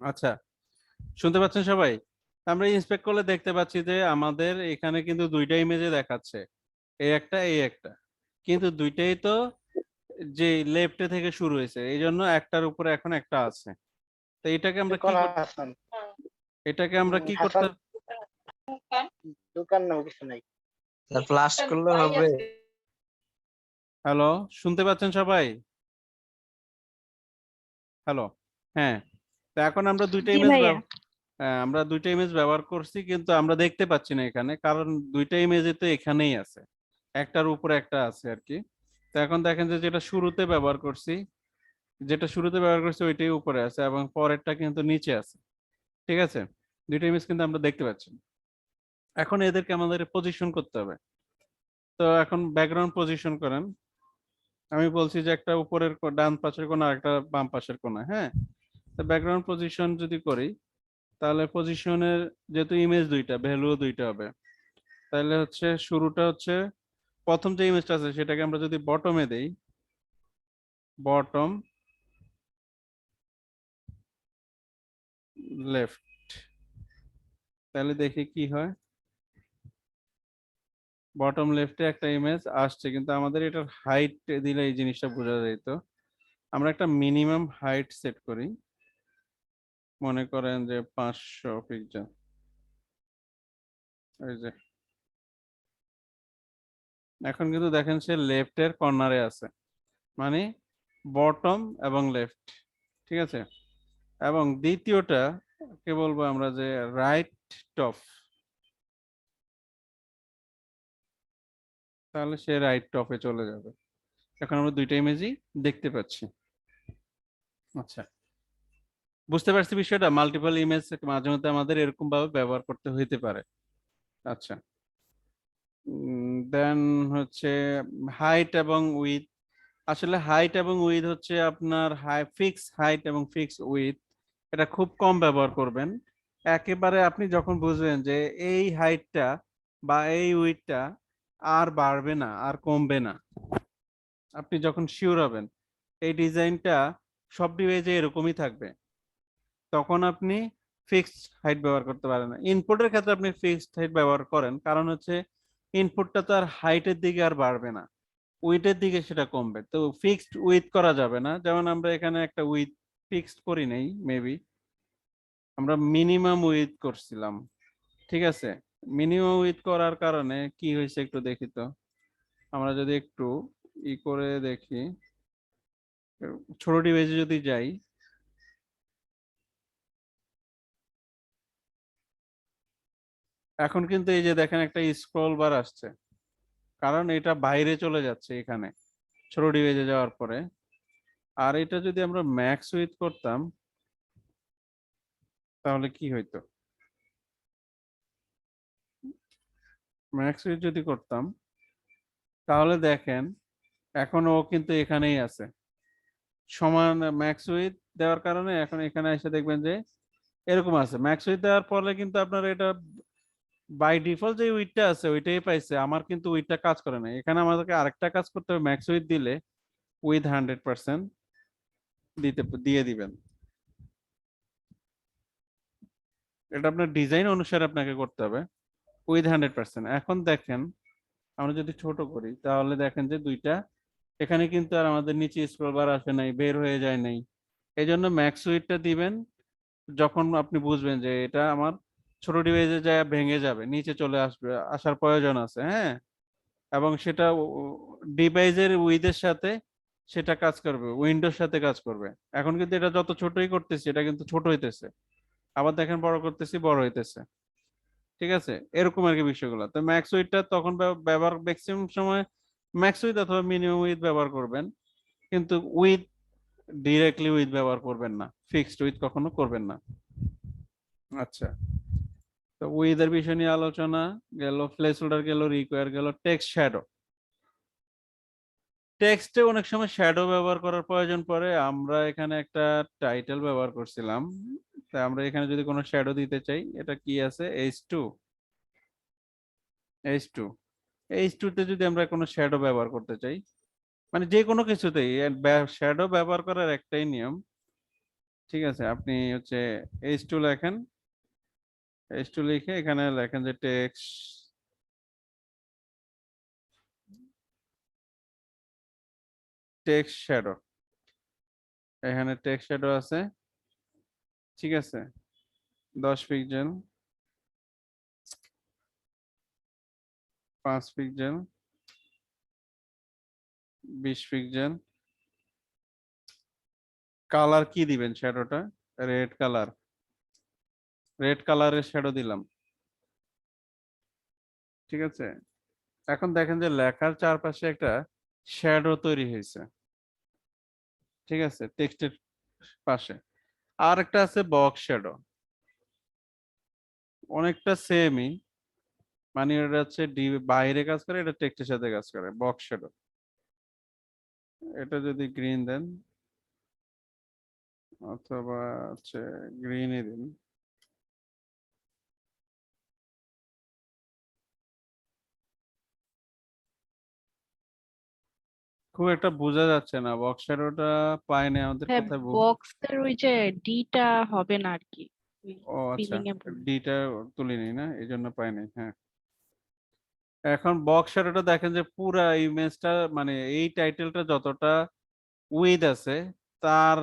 আচ্ছা, শুনতে পাচ্ছেন সবাই? আমরা ইন্সপেক্ট করলে দেখতে পাচ্ছি যে আমাদের এখানে কিন্তু দুইটা ইমেজে দেখাচ্ছে, এই একটা এই একটা, কিন্তু দুইটাই তো যে লেফটে থেকে শুরু হয়েছে, এই জন্য একটার উপরে এখন একটা আছে। তো এটাকে আমরা কি কোন করতে, হাসান? এটাকে আমরা কি করতে, হাসান দোকান নাও কিছু নাই। প্লাস করলে হবে। হ্যালো, শুনতে পাচ্ছেন সবাই? হ্যালো, হ্যাঁ। তো এখন আমরা দুইটা জি ইমেজ, ভাইয়া। হ্যাঁ আমরা দুইটা ইমেজ ব্যবহার করছি, কিন্তু আমরা দেখতে পাচ্ছি না এখানে, কারণ দুইটা ইমেজে তো এখানেই আছে, একটার উপরে একটা আছে আর কি। তো এখন দেখেন যে যেটা শুরুতে ব্যবহার করছি, ওইটাই উপরে আছে এবং পরেরটা কিন্তু নিচে আছে। ঠিক আছে, দুইটা ইমেজ কিন্তু আমরা দেখতে পাচ্ছি। এখন এদেরকে আমাদের পজিশন করতে হবে। তো এখন ব্যাকগ্রাউন্ড পজিশন করেন। আমি বলছি যে একটা উপরের ডান পাশের কোণা আর একটা বাম পাশের কোণা, হ্যাঁ। তো ব্যাকগ্রাউন্ড পজিশন যদি করি, তাহলে পজিশনের যেহেতু ইমেজ দুইটা, ভ্যালুও দুইটা হবে, তাহলে হচ্ছে শুরুটা হচ্ছে প্রথম যে ইমেজটা আছে সেটাকে আমরা যদি বটমে দেই, বটম লেফট, তাহলে দেখি কি হয়। বটম লেফটে একটা ইমেজ আসছে, কিন্তু আমাদের এটার হাইট দিলে এই জিনিসটা বোঝা যেত। আমরা একটা মিনিমাম হাইট সেট করি, মনে করেন যে 500 পিক্সেল। এই যে এখন কিন্তু দেখেন সে লেফটের কর্নারে আছে, মানে বটম এবং লেফট। ঠিক আছে, এবং দ্বিতীয়টা কে বলবো আমরা যে রাইট টপ, তাহলে সে রাইট টপে চলে যাবে। এখন আমরা দুইটা ইমেজই দেখতে পাচ্ছি। আচ্ছা, বুঝতে পারছি বিষয়টা। মাল্টিপল ইমেজ মাঝে মধ্যে আমাদের এরকম ভাবে ব্যবহার করতে হইতে পারে। আচ্ছা, দেন হচ্ছে হাইট এবং উইথ। আসলে হাইট এবং উইথ হচ্ছে আপনার ফিক্স হাইট এবং ফিক্স উইথ, এটা খুব কম ব্যবহার করবেন। একেবারে আপনি যখন বুঝবেন যে এই হাইটটা বা এই উইথটা আর বাড়বে না আর কমবে না, আপনি যখন শিওর হবেন এই ডিজাইনটা সব ডিভাইসে এরকমই থাকবে, তখন আপনি ফিক্সড হাইট ব্যবহার করতে পারেন না। ইনপুটের ক্ষেত্রে আপনি ফিক্সড হাইট ব্যবহার করেন, কারণ হচ্ছে ইনপুটটা তো আর হাইটের দিকে আর বাড়বে না, উইথের দিকে সেটা কমবে। তো ফিক্সড উইথ করা যাবে না, যেমন আমরা এখানে একটা উইথ ফিক্সড করি নাই, মেবি আমরা মিনিমাম উইথ করছিলাম। ঠিক আছে, মিনিমাম উইথ করার কারণে কি হয়েছে একটু দেখি তো। আমরা যদি একটু করে দেখি, ছোট ডিভাইসে যদি যাই, এখন কিন্তু এই যে দেখেন একটা স্ক্রল বার আসছে, কারণ এটা বাইরে চলে যাচ্ছে এখানে ছোট ডিভাইসে যাওয়ার পরে। আর এটা যদি আমরা ম্যাক্স উইথ করতাম তাহলে কি হইতো, ম্যাক্স উইথ যদি করতাম তাহলে দেখেন এখন ও কিন্তু এখানেই আছে, সমান ম্যাক্স উইথ দেওয়ার কারণে এখন এখানে এসে দেখবেন যে এরকম আছে। ম্যাক্স উইথ দেওয়ার পরে কিন্তু আপনার এটা বাই ডিফল্ট যে উইথটা আছে ওইটাই পাইছে, আমার কিন্তু উইথটা কাজ করে না। এখানে আমাদেরকে আরেকটা কাজ করতে হবে, ম্যাক্স উইথ দিলে উইথ 100% দিয়ে দিবেন। এটা আপনার ডিজাইন অনুসারে আপনাকে করতে হবে উইথ 100%। এখন দেখেন আমরা যদি ছোট করি তাহলে দেখেন যে দুইটা, এখানে কিন্তু আর আমাদের নিচে স্ক্রল বার আসে নাই, বের হয়ে যায় নাই। এই জন্য ম্যাক্স উইথটা দিবেন যখন আপনি বুঝবেন যে এটা আমার ছোট ডিভাইসে যায় ভেঙে যাবে, নিচে চলে আসবে, আসার প্রয়োজন আছে, হ্যাঁ। এবং সেটা ডিভাইসের উইথের সাথে সেটা কাজ করবে, উইন্ডোর সাথে কাজ করবে। এখন কিন্তু এটা যত ছোটই করতেছি এটা কিন্তু ছোট হইতেছে, আবার দেখেন বড় করতেছি বড় হইতেছে। ঠিক আছে, এরকম আর কি বিষয়গুলো। তো ম্যাক্স উইথটা তখন ব্যবহার ম্যাক্সিমাম সময় ম্যাক্স উইথ অথবা মিনিমাম উইথ ব্যবহার করবেন, কিন্তু উইথ ডিরেক্টলি উইথ ব্যবহার করবেন না, ফিক্সড উইথ কখনো করবেন না। আচ্ছা, তো উইথ এর বিষয় নিয়ে আলোচনা গেল, প্লেস হোল্ডার গেল, রিকোয়ার গেল। টেক্সট শ্যাডো, টেক্সটে অনেক সময় শ্যাডো ব্যবহার করার প্রয়োজন পড়ে। আমরা এখানে একটা টাইটেল ব্যবহার করছিলাম, তাই আমরা এখানে যদি কোনো শ্যাডো দিতে চাই, এটা কি আছে H2, H2, H2 তে যদি আমরা কোনো শ্যাডো ব্যবহার করতে চাই, মানে যে কোনো কিছুতেই শ্যাডো ব্যবহার করার একটাই নিয়ম, ঠিক আছে, আপনি হচ্ছে H2 লেখেন, H2 লিখে এখানে লেখেন যে টেক্সট শ্যাডো, এখানে টেক্সট শ্যাডো আছে, ঠিক আছে, 10 পিক্সেল, 5 পিক্সেল, 20 পিক্সেল। কালার কি দিবেন শ্যাডোটা? রেড কালার, রেড কালারের শ্যাডো দিলাম, ঠিক আছে। এখন দেখেন যে লেখার চারপাশে একটা শ্যাডো তৈরি হয়েছে, ঠিক আছে, টেক্সটের পাশে। আর একটা আছে বক্স শ্যাডো, অনেকটা সেমই, মানে এটা হচ্ছে বাইরে কাজ করে, এটা টেক্সটের সাথে কাজ করে, বক্স শ্যাডো। এটা যদি গ্রিন দেন অথবা হচ্ছে গ্রিনই দিন, খুব একটা বোঝা যাচ্ছে না, বক্স শ্যাডোটা পাই না আমাদের হ্যাঁ, কোথায় বক্সের ওই যে ডিটা হবে না আর কি, ও আচ্ছা, ফিলিং এ বলবো। ডিটা তুলিনি না, এই জন্য পাইনি। হ্যাঁ, এখন বক্স শ্যাডোটা দেখেন যে পুরা ইমেজটা, মানে এই টাইটেলটা যতটা উইথ আছে তার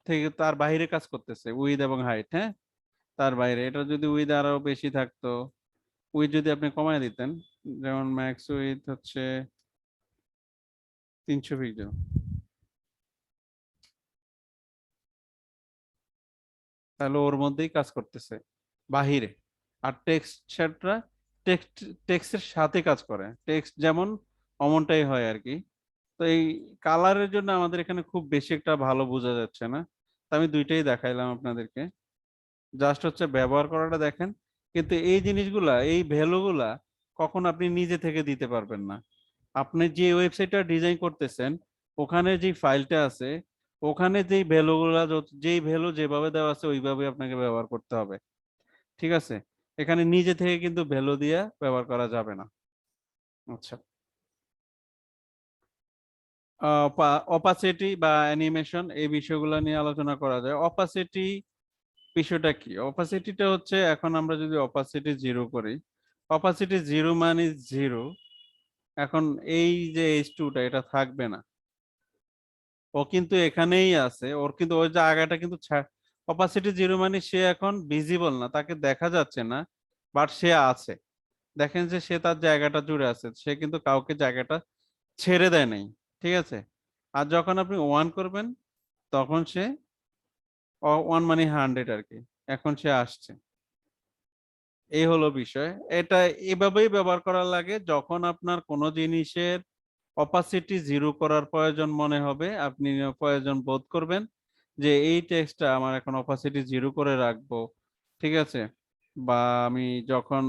থেকে তার বাইরে কাজ করতেছে, উইথ এবং হাইট। হ্যাঁ, তার বাইরে। এটা যদি উইথ আরো বেশি থাকতো, উইথ যদি আপনি কমায় দিতেন, যেমন ম্যাক্স উইথ হচ্ছে 300 পিক্সেল, তাহলে ওর মধ্যেই কাজ করতেছে বাহিরে। আর টেক্সটটা টেক্সট টেক্সটের সাথে কাজ করে, টেক্সট যেমন অমনটাই হয় আর কি। তো এই কালারের জন্য আমাদের এখানে খুব বেশি একটা ভালো বোঝা যাচ্ছে না, তো আমি দুইটাই দেখাইলাম আপনাদেরকে, জাস্ট হচ্ছে ব্যবহার করাটা দেখেন। কিন্তু এই জিনিসগুলা, এই ভ্যালুগুলা কখন আপনি নিজে থেকে দিতে পারবেন না। আপনি যে ওয়েবসাইটটা ডিজাইন করতেছেন, ওখানে যে ফাইলটা আছে, ওখানে যেই ভ্যালুগুলা, যেই ভ্যালু যেভাবে দেওয়া আছে ওইভাবে আপনাকে ব্যবহার করতে হবে, ঠিক আছে। এখানে নিজে থেকে কিন্তু ভ্যালু দিয়ে ব্যবহার করা যাবে না। আচ্ছা, অপাসিটি বা অ্যানিমেশন, এই বিষয়গুলো নিয়ে আলোচনা করা যায়। অপাসিটি বিষয়টা কি? অপাসিটিটা হচ্ছে, এখন আমরা যদি অপাসিটি জিরো করি, অপাসিটি জিরো মানে জিরো। এখন এই যে H2টা, এটা থাকবে না, ও কিন্তু এখানেই আছে, ওর কিন্তু ওই জায়গাটা কিন্তু অপাসিটি জিরো মানে সে এখন ভিজিবল না, তাকে দেখা যাচ্ছে না, বাট সে আছে। দেখেন যে সে তার জায়গাটা জুড়ে আছে, সে কিন্তু কাউকে জায়গাটা ছেড়ে দেয় নাই, ঠিক আছে। আর যখন আপনি ওয়ান করবেন, তখন সে, ওয়ান মানে 100 আর কি, এখন সে আসছে। এই হলো বিষয়। এটা এভাবেই ব্যবহার করা লাগে, যখন আপনার কোনো জিনিসের অপাসিটি জিরো করার প্রয়োজন মনে হবে, আপনি প্রয়োজন বোধ করবেন যে এই টেক্সটটা আমার এখন অপাসিটি জিরো করে রাখবো, ঠিক আছে। বা আমি যখন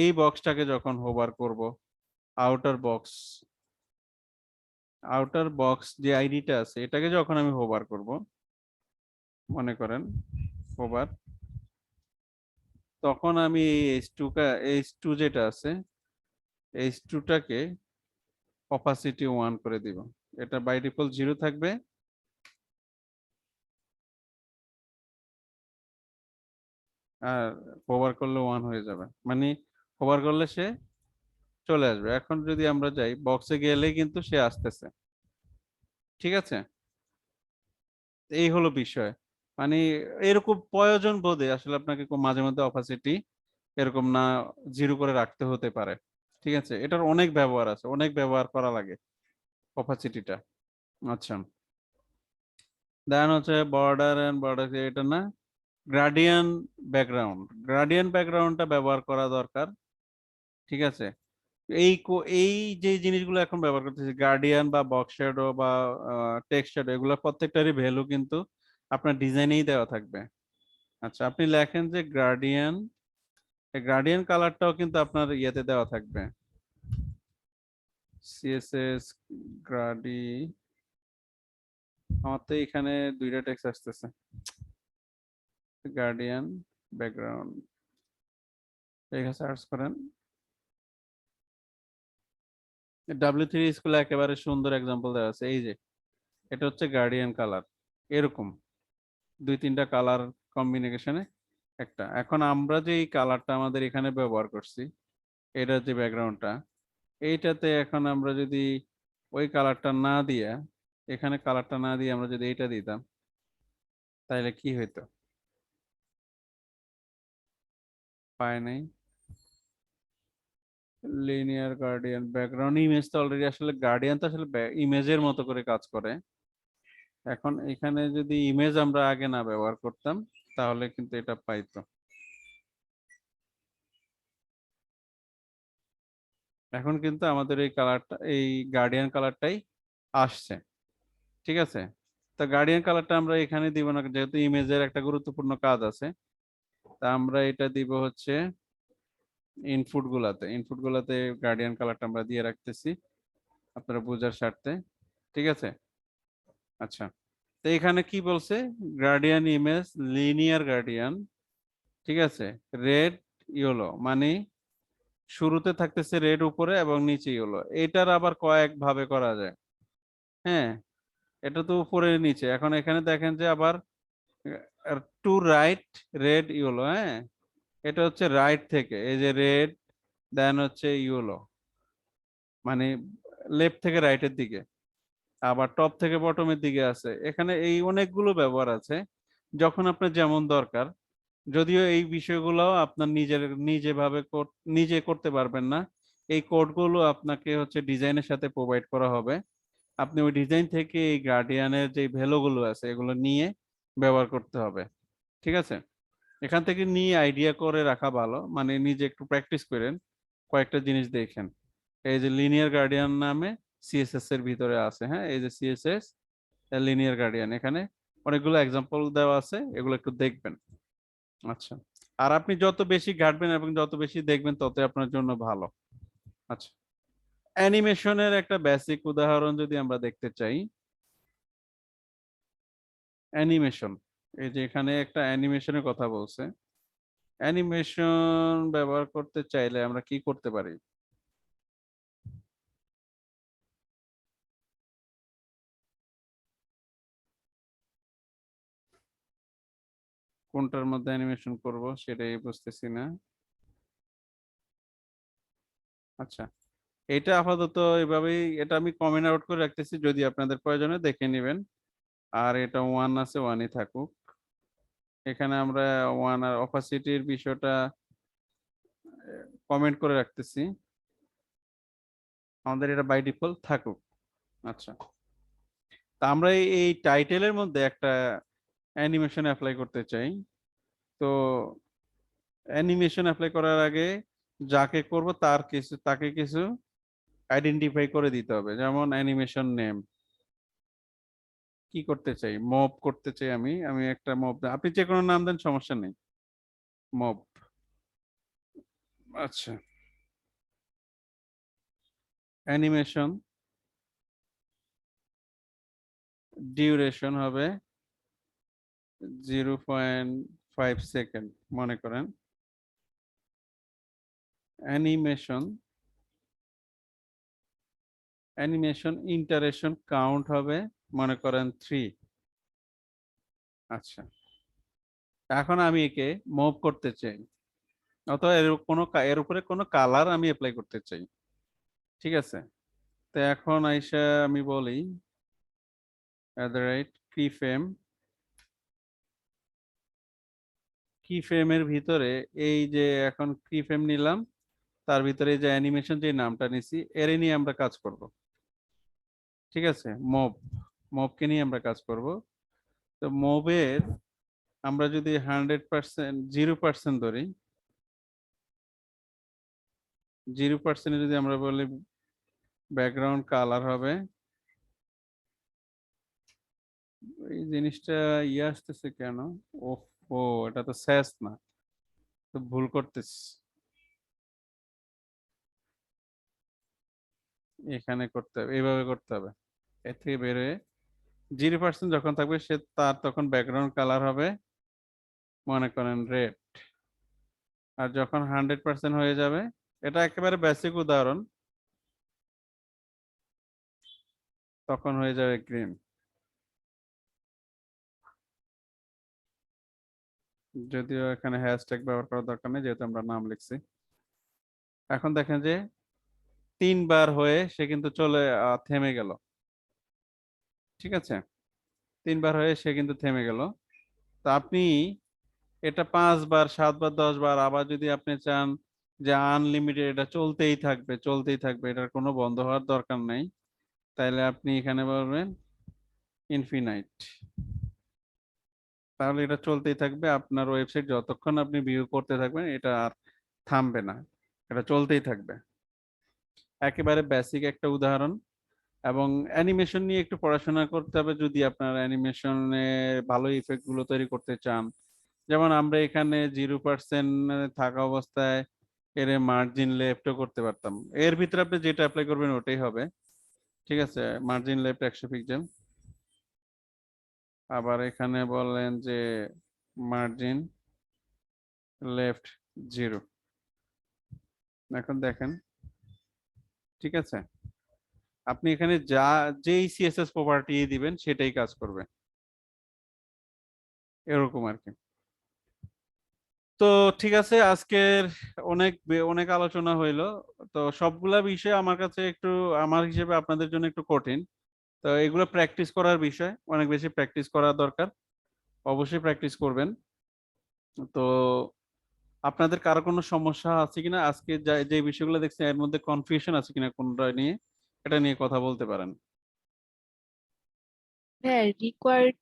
এই বক্সটাকে যখন হোভার করব, আউটার বক্স, আউটার বক্স যে আইডিটা আছে, এটাকে যখন আমি হোভার করব, মনে করেন হোভার, তখন আমি এই H2 যেটা আছে, H2টাকে অপাসিটি 1 করে দিব। এটা বাই ডিফল্ট জিরো থাকবে, আর হোভার করলে 1 হয়ে যাবে, মানে হোভার করলে সে চলে আসবে। এখন যদি আমরা যাই বক্সে, গেলে কিন্তু সে আসতেছে, ঠিক আছে। এই হলো বিষয়, মানে এরকম প্রয়োজন বোধে আসলে আপনাকে মাঝে মধ্যে অপাসিটি এরকম না জিরো করে রাখতে হতে পারে, ঠিক আছে। এটার অনেক ব্যবহার আছে, অনেক ব্যবহার করা লাগে অপাসিটিটা। আচ্ছা, দেন হচ্ছে বর্ডার এন্ড বর্ডার, এটা না, গ্রাডিয়ান ব্যাকগ্রাউন্ড, গ্রাডিয়ান ব্যাকগ্রাউন্ডটা ব্যবহার করা দরকার, ঠিক আছে। এই যে জিনিসগুলো এখন ব্যবহার করতেছি, গার্ডিয়ান বা বক্স শ্যাডো বা টেক্সট শ্যাডো, এগুলো প্রত্যেকটারই ভ্যালু কিন্তু আপনার ডিজাইনেই দেওয়া থাকবে। আচ্ছা, আপনি লেখেন যে গার্ডিয়ান, গার্ডিয়ান কালারটাও কিন্তু আপনার ইয়েতে দেওয়া থাকবে, সিএসএস গ্রাডি। আমার তো এখানে দুইটা টেক্সট আসতেছে, গার্ডিয়ান ব্যাকগ্রাউন্ড, এখানে সার্চ করেন। W3 স্কুলে একেবারে সুন্দর এক্সাম্পল দেওয়া আছে, এই যে এটা হচ্ছে গার্ডিয়ান কালার, এরকম দুই তিনটা কালার কম্বিনেশনে একটা। এখন আমরা যে এই কালারটা আমাদের এখানে ব্যবহার করছি, এটা যে ব্যাকগ্রাউন্ডটা, এইটাতে এখন আমরা যদি ওই কালারটা না দিয়ে, এখানে কালারটা না দিয়ে আমরা যদি এইটা দিতাম, তাহলে কি হইতো? পায় নাই। লিনিয়ার গার্ডিয়ান ব্যাকগ্রাউন্ড ইমেজ তো অলরেডি, আসলে গার্ডিয়ান তো আসলে ইমেজের মতো করে কাজ করে। এখন এখানে যদি ইমেজ আমরা আগে না ব্যবহার করতাম, তাহলে কিন্তু এটা পাইতো। এখন কিন্তু আমাদের এই কালারটা, এই গার্ডিয়ান কালারটাই আসছে। ঠিক আছে, তো গার্ডিয়ান কালারটা আমরা এখানে দিব না, যেহেতু ইমেজের একটা গুরুত্বপূর্ণ কাজ আছে। তা আমরা এটা দিব হচ্ছে ইনপুট গুলাতে গার্ডিয়ান কালারটা আমরা দিয়ে রাখতেছি আপনারা বোঝার স্বার্থে। ঠিক আছে, আচ্ছা। তো এখানে কি বলছে? Guardian image linear guardian. ঠিক আছে, রেড ইয়েলো, মানে শুরুতে থাকতেছে রেড উপরে এবং নিচে ইয়েলো। এটার আবার কয়েক ভাবে করা যায়। হ্যাঁ, এটা তো উপরে নিচে। এখন এখানে দেখেন যে আবার টু রাইট রেড ইয়েলো। হ্যাঁ, এটা হচ্ছে রাইট থেকে, এই যে রেড, দেন হচ্ছে ইয়েলো, মানে লেফট থেকে রাইটের দিকে, আবার টপ থেকে বটমের দিকে আছে। এখানে এই অনেকগুলো ব্যবহার আছে, যখন আপনার যেমন দরকার। যদিও এই বিষয়গুলো আপনার নিজে করতে পারবেন না, এই কোডগুলো আপনাকে হচ্ছে ডিজাইনের সাথে প্রোভাইড করা হবে। আপনি ওই ডিজাইন থেকে এই গার্ডিয়ানের যে ভ্যালুগুলো আছে এগুলো নিয়ে ব্যবহার করতে হবে। ঠিক আছে, এখান থেকে নিয়ে আইডিয়া করে রাখা ভালো, মানে নিজে একটু প্র্যাকটিস করেন, কয়েকটা জিনিস দেখেন। এই যে লিনিয়ার গার্ডিয়ান নামে সিএসএস এর ভিতরে আছে। হ্যাঁ, এই যে সিএসএস লিনিয়ার গার্ডিয়ান, এখানে অনেকগুলো এক্সাম্পল দেওয়া আছে, এগুলো একটু দেখবেন। আচ্ছা, আর আপনি যত বেশি ঘাটবেন এবং যত বেশি দেখবেন ততই আপনার জন্য ভালো। আচ্ছা, অ্যানিমেশনের একটা বেসিক উদাহরণ যদি আমরা দেখতে চাই, অ্যানিমেশন, এই যে এখানে একটা অ্যানিমেশনের কথা বলছে। অ্যানিমেশন ব্যবহার করতে চাইলে আমরা কি করতে পারি? কোনটার মধ্যে অ্যানিমেশন করব সেটাই বুঝতেছি না। আচ্ছা, এটা আপাতত এভাবেই, এটা আমি কমেন্ট আউট করে রাখতেছি, যদি আপনাদের প্রয়োজনে দেখে নেবেন। আর এটা ওয়ান আছে, ওয়ানই থাকুক। এখানে আমরা ওয়ান আর অপাসিটির বিষয়টা কমেন্ট করে রাখতেছি, আমাদের এটা বাই ডিফল্ট থাকুক। আচ্ছা, তা আমরা এই টাইটেলের মধ্যে একটা অ্যানিমেশন অ্যাপ্লাই করতে চাই। তো অ্যানিমেশন অ্যাপ্লাই করার আগে যাকে করব তাকে কিছু আইডেন্টিফাই করে দিতে হবে। যেমন অ্যানিমেশন নেম, কি করতে চাই? মব করতে চাই। আমি আমি একটা মব, আপনি যে কোনো নাম দেন, সমস্যা নেই। মব। আচ্ছা, অ্যানিমেশন ডিউরেশন হবে 0.5 সেকেন্ড মনে করেন। অ্যানিমেশন অ্যানিমেশন ইন্টারেকশন কাউন্ট হবে মনে করেন 3। আচ্ছা, এখন আমি একে মুভ করতে চাই, অথবা এর উপরে কোনো কালার আমি অ্যাপ্লাই করতে চাই। ঠিক আছে, তো এখন আইসা আমি বলি @keyframe, কি ফ্রেমের ভিতরে এই যে এখন কি ফ্রেম নিলাম, তার ভিতরে এই যে অ্যানিমেশন যে নামটা নিছি এর নিয়ে আমরা কাজ করব। ঠিক আছে, মবকে নিয়ে আমরা কাজ করব। তো মবের আমরা যদি 100% 0% ধরি, 0% যদি আমরা বলি ব্যাকগ্রাউন্ড কালার হবে, এই জিনিসটা আসতেছে কেন? ও, এটা তো শেষ না, তো ভুল করতেছি। এখানে করতে হবে, এইভাবে করতে হবে। এর থেকে বেরোয় 0% যখন থাকবে সে তার তখন ব্যাকগ্রাউন্ড কালার হবে মনে করেন রেড। আর যখন 100% হয়ে যাবে, এটা একেবারে বেসিক উদাহরণ, তখন হয়ে যাবে গ্রিন। যদিও এখানে হ্যাশট্যাগ ব্যবহার করার দরকার নেই যেহেতু আমরা নাম লিখছি। এখন দেখেন যে 3 বার হয়ে সে কিন্তু থেমে গেল। ঠিক আছে, 3 বার হয়ে সে কিন্তু থেমে গেল। তো আপনি এটা 5 বার, 7 বার, 10 বার, আবার যদি আপনি চান যে আনলিমিটেড এটা চলতেই থাকবে চলতেই থাকবে, এটার কোনো বন্ধ হওয়ার দরকার নেই, তাহলে আপনি এখানে বলবেন ইনফিনাইট। তাহলে এটা চলতেই থাকবে, আপনার ওয়েবসাইট যতক্ষণ আপনি ভিউ করতে থাকবেন এটা আর থামবে না, এটা চলতেই থাকবে। একেবারে বেসিক একটা উদাহরণ। এবং অ্যানিমেশন নিয়ে একটু পড়াশোনা করতে হবে যদি আপনার অ্যানিমেশনে ভালো ইফেক্ট গুলো তৈরি করতে চান। যেমন আমরা এখানে 0% থাকা অবস্থায় এর মার্জিন লেফটও করতে পারতাম। এর ভিতরে আপনি যেটা অ্যাপ্লাই করবেন ওটাই হবে। ঠিক আছে, মার্জিন লেফট 100 পিক্সেল। আবার এখানে বললেন যে মার্জিন লেফট 0। এখন দেখেন, ঠিক আছে, আপনি এখানে যেই সিএসএস প্রপার্টি দিবেন সেটাই কাজ করবে, এরকম আর কি। তো ঠিক আছে, আজকের অনেক আলোচনা হইলো। তো সবগুলা বিষয় আমার কাছে একটু, আমার হিসেবে আপনাদের জন্য একটু কঠিন। তো এগুলো প্র্যাকটিস করার বিষয়, অনেক বেশি প্র্যাকটিস করা দরকার, অবশ্যই প্র্যাকটিস করবেন। তো আপনাদের কারো কোনো সমস্যা আছে কিনা, আজকে যে বিষয়গুলো দেখছেন এর মধ্যে কনফিউশন আছে কিনা কোনটা নিয়ে, এটা নিয়ে কথা বলতে পারেন। হ্যাঁ, রিকোয়ার্ড